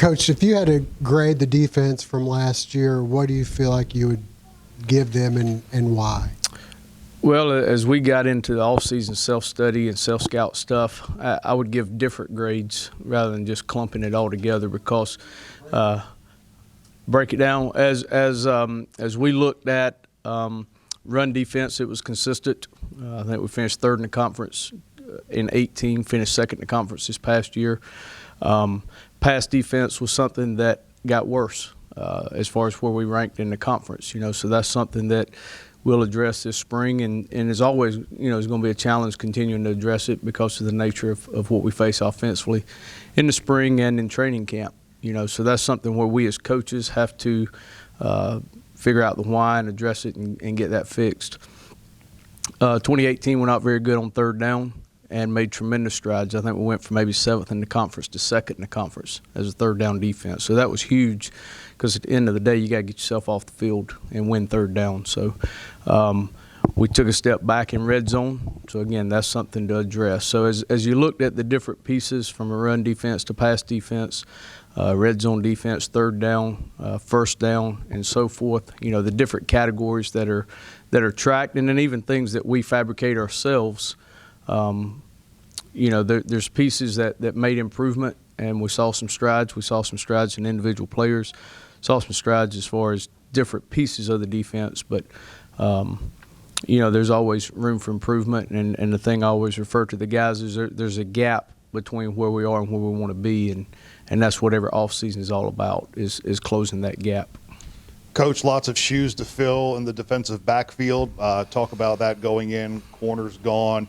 Coach, if you had to grade the defense from last year, what do you feel like you would give them and why? Well, as we got into the off-season self-study and self-scout stuff, I would give different grades rather than just clumping it all together because break it down. As we looked at run defense, it was consistent. I think we finished third in the conference in 18, finished second in the conference this past year. Pass defense was something that got worse as far as where we ranked in the conference. So that's something that we'll address this spring, and as always, it's going to be a challenge continuing to address it because of the nature of what we face offensively in the spring and in training camp. So that's something where we as coaches have to figure out the why and address it and get that fixed. 2018, we're not very good on third down and made tremendous strides. I think we went from maybe 7th in the conference to 2nd in the conference as a third down defense. So that was huge because at the end of the day, you got to get yourself off the field and win third down. So we took a step back in red zone. So, again, that's something to address. So as you looked at the different pieces from a run defense to pass defense, red zone defense, third down, first down, and so forth, the different categories that are tracked, and then even things that we fabricate ourselves, there's pieces that made improvement, and we saw some strides. We saw some strides in individual players, saw some strides as far as different pieces of the defense, but there's always room for improvement, and the thing I always refer to the guys is there's a gap between where we are and where we want to be, and that's what every offseason is all about, is closing that gap. Coach, lots of shoes to fill in the defensive backfield. Talk about that going in, corners gone.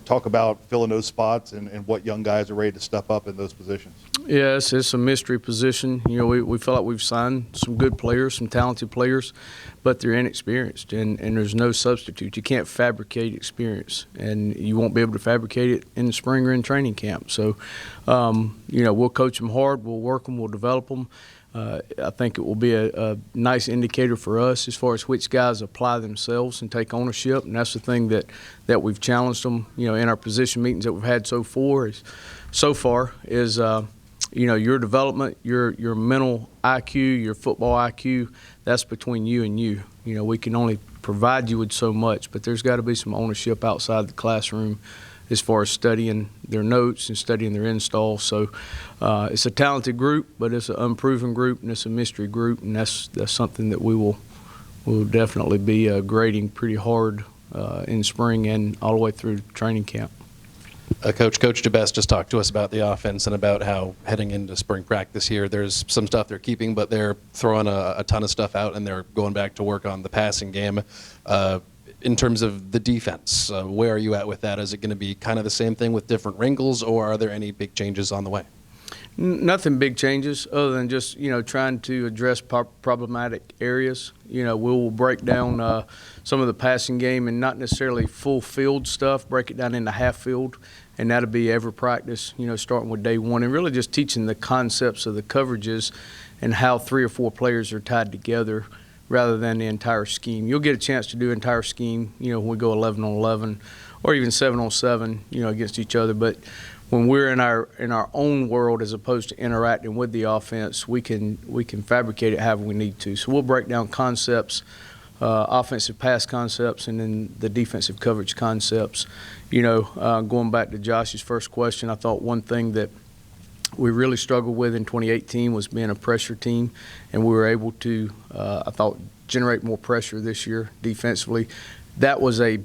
Talk about filling those spots and what young guys are ready to step up in those positions. Yes, it's a mystery position. We feel like we've signed some good players, some talented players, but they're inexperienced, and there's no substitute. You can't fabricate experience, and you won't be able to fabricate it in the spring or in training camp. So, we'll coach them hard, we'll work them, we'll develop them. I think it will be a nice indicator for us as far as which guys apply themselves and take ownership, and that's the thing that we've challenged them, in our position meetings that we've had so far is your development, your mental IQ, your football IQ, that's between you and you. We can only provide you with so much, but there's got to be some ownership outside the classroom as far as studying their notes and studying their install. So it's a talented group, but it's an unproven group, and it's a mystery group, and that's something that we will definitely be grading pretty hard in spring and all the way through training camp. Coach DeBest just talked to us about the offense and about how heading into spring practice here, there's some stuff they're keeping, but they're throwing a ton of stuff out, and they're going back to work on the passing game. In terms of the defense, where are you at with that? Is it going to be kind of the same thing with different wrinkles, or are there any big changes on the way? Nothing big changes other than just, trying to address problematic areas. We'll break down some of the passing game and not necessarily full field stuff, break it down into half field, and that'll be every practice, starting with day one, and really just teaching the concepts of the coverages and how 3 or 4 players are tied together rather than the entire scheme. You'll get a chance to do entire scheme, when we go 11 on 11 or even 7 on 7, against each other. But when we're in our own world as opposed to interacting with the offense, we can fabricate it however we need to. So we'll break down concepts, offensive pass concepts, and then the defensive coverage concepts. Going back to Josh's first question, I thought one thing that we really struggled with in 2018 was being a pressure team, and we were able to, I thought, generate more pressure this year defensively. That was a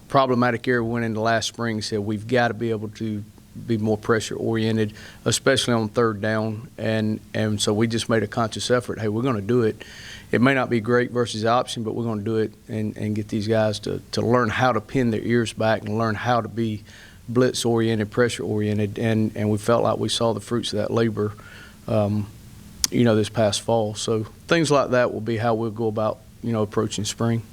problematic area we went into last spring. Said we've got to be able to be more pressure oriented, especially on third down, and so we just made a conscious effort. Hey, we're going to do it. It may not be great versus option, but we're going to do it and get these guys to learn how to pin their ears back and learn how to be blitz-oriented, pressure-oriented, and we felt like we saw the fruits of that labor, this past fall. So things like that will be how we'll go about, approaching spring.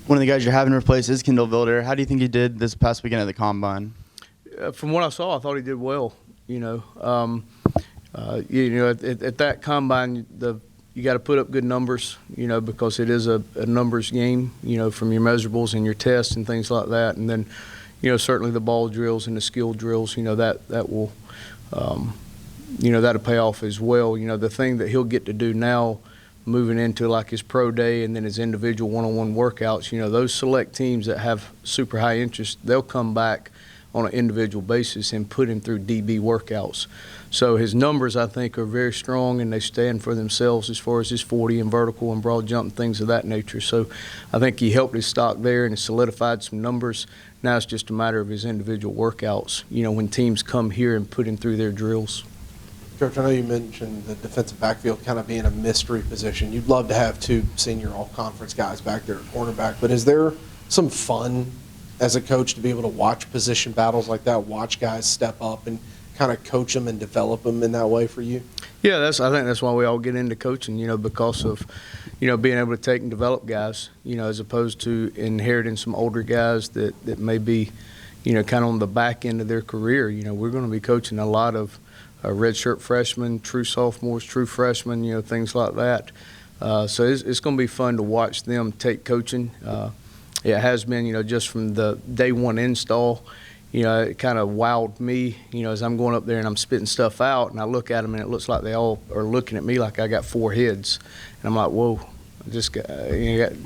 One of the guys you're having to replace is Kendall Vilder. How do you think he did this past weekend at the Combine? From what I saw, I thought he did well. At that Combine, you got to put up good numbers, because it is a numbers game, from your measurables and your tests and things like that, and then certainly the ball drills and the skill drills, that will that'll pay off as well. The thing that he'll get to do now, moving into like his pro day and then his individual one-on-one workouts, those select teams that have super high interest, they'll come back on an individual basis and put him through DB workouts. So his numbers, I think, are very strong, and they stand for themselves as far as his 40 and vertical and broad jump and things of that nature. So I think he helped his stock there and has solidified some numbers. Now it's just a matter of his individual workouts, when teams come here and put him through their drills. Coach, I know you mentioned the defensive backfield kind of being a mystery position. You'd love to have 2 senior all-conference guys back there at cornerback, but is there some fun as a coach to be able to watch position battles like that, watch guys step up and kind of coach them and develop them in that way for you? Yeah, I think that's why we all get into coaching, because of, being able to take and develop guys, as opposed to inheriting some older guys that may be, kind of on the back end of their career. We're going to be coaching a lot of redshirt freshmen, true sophomores, true freshmen, things like that. So it's going to be fun to watch them take coaching. It has been, just from the day one install, it kind of wowed me, as I'm going up there and I'm spitting stuff out, and I look at them and it looks like they all are looking at me like I got 4 heads. And I'm like, whoa, I just got,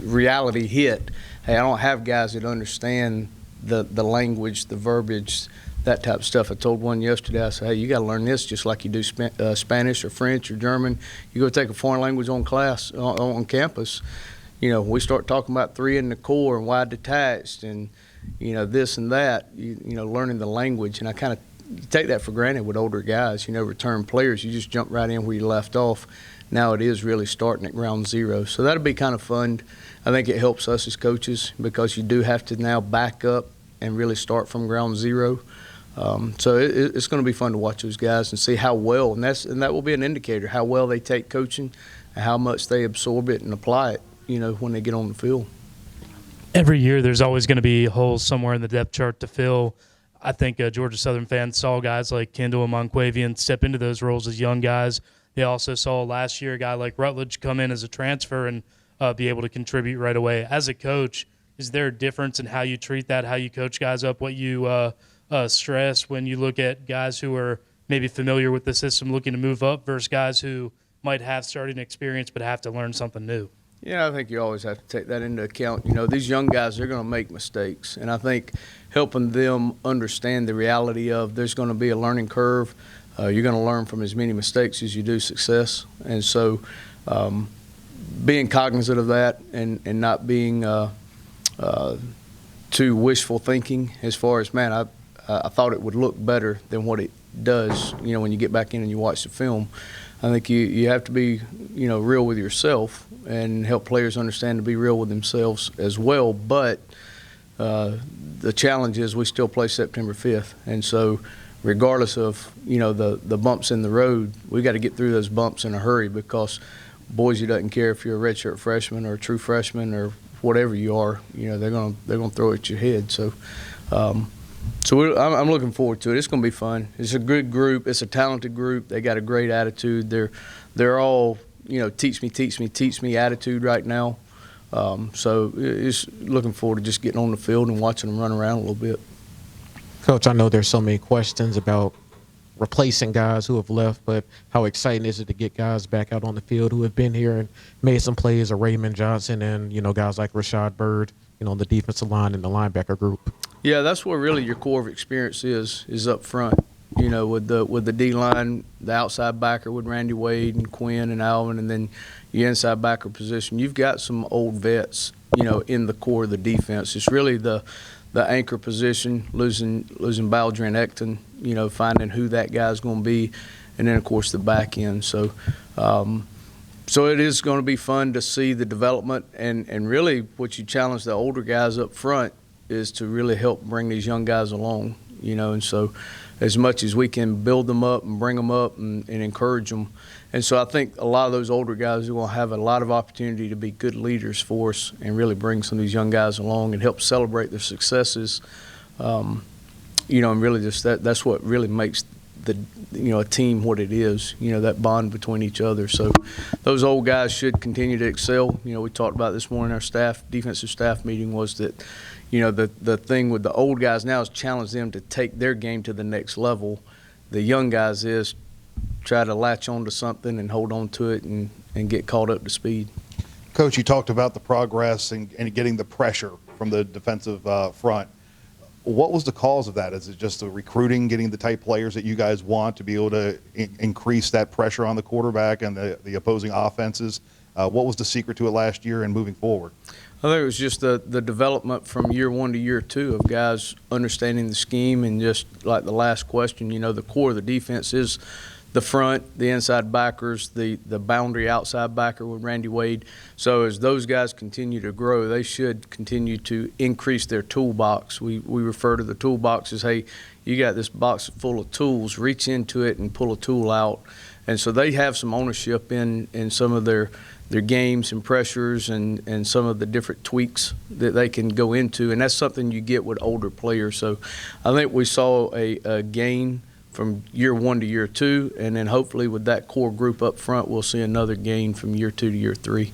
reality hit. Hey, I don't have guys that understand the language, the verbiage, that type of stuff. I told one yesterday, I said, hey, you got to learn this just like you do Spanish or French or German. You go take a foreign language on on campus. We start talking about 3 in the core and wide detached and, this and that, learning the language. And I kind of take that for granted with older guys, return players. You just jump right in where you left off. Now it is really starting at ground zero. So that'll be kind of fun. I think it helps us as coaches because you do have to now back up and really start from ground zero. So it's going to be fun to watch those guys and see how well, and that will be an indicator, how well they take coaching and how much they absorb it and apply it, when they get on the field. Every year there's always going to be holes somewhere in the depth chart to fill. I think Georgia Southern fans saw guys like Kendall and Monquavian step into those roles as young guys. They also saw last year a guy like Rutledge come in as a transfer and be able to contribute right away. As a coach, is there a difference in how you treat that, how you coach guys up, what you stress when you look at guys who are maybe familiar with the system looking to move up versus guys who might have starting experience but have to learn something new? Yeah, I think you always have to take that into account. These young guys, they're going to make mistakes. And I think helping them understand the reality of there's going to be a learning curve. You're going to learn from as many mistakes as you do success. And so being cognizant of that and not being too wishful thinking as far as, man, I thought it would look better than what it does, when you get back in and you watch the film. I think you have to be, real with yourself and help players understand to be real with themselves as well. But the challenge is we still play September 5th. And so regardless of, the bumps in the road, we got to get through those bumps in a hurry because Boise doesn't care if you're a redshirt freshman or a true freshman or whatever you are, they're going to throw it at your head. So I'm looking forward to it. It's going to be fun. It's a good group. It's a talented group. They got a great attitude. They're all, teach me attitude right now. So it's looking forward to just getting on the field and watching them run around a little bit. Coach, I know there's so many questions about replacing guys who have left, but how exciting is it to get guys back out on the field who have been here and made some plays, a Raymond Johnson and, guys like Rashad Byrd, on the defensive line and the linebacker group? Yeah, that's where really your core of experience is up front. With the D-line, the outside backer with Randy Wade and Quinn and Alvin, and then your inside backer position. You've got some old vets, in the core of the defense. It's really the anchor position, losing Baldwin Ecton, finding who that guy's going to be, and then, of course, the back end. So it is going to be fun to see the development, and really what you challenge the older guys up front is to really help bring these young guys along, and so as much as we can build them up and bring them up and encourage them. And so I think a lot of those older guys are going to have a lot of opportunity to be good leaders for us and really bring some of these young guys along and help celebrate their successes, and really just that's what really makes a team what it is, that bond between each other. So those old guys should continue to excel. We talked about this morning, our defensive staff meeting was that, the thing with the old guys now is challenge them to take their game to the next level. The young guys is try to latch on to something and hold on to it and get caught up to speed. Coach, you talked about the progress and getting the pressure from the defensive front. What was the cause of that? Is it just the recruiting, getting the type players that you guys want to be able to increase that pressure on the quarterback and the opposing offenses? What was the secret to it last year and moving forward? I think it was just the development from year 1 to year 2 of guys understanding the scheme, and just like the last question, the core of the defense is the front, the inside backers, the boundary outside backer with Randy Wade. So as those guys continue to grow, they should continue to increase their toolbox. We refer to the toolbox as, hey, you got this box full of tools, reach into it and pull a tool out. And so they have some ownership in some of their games and pressures and some of the different tweaks that they can go into. And that's something you get with older players. So I think we saw a gain from year 1 to year 2, and then hopefully with that core group up front, we'll see another gain from year 2 to year 3.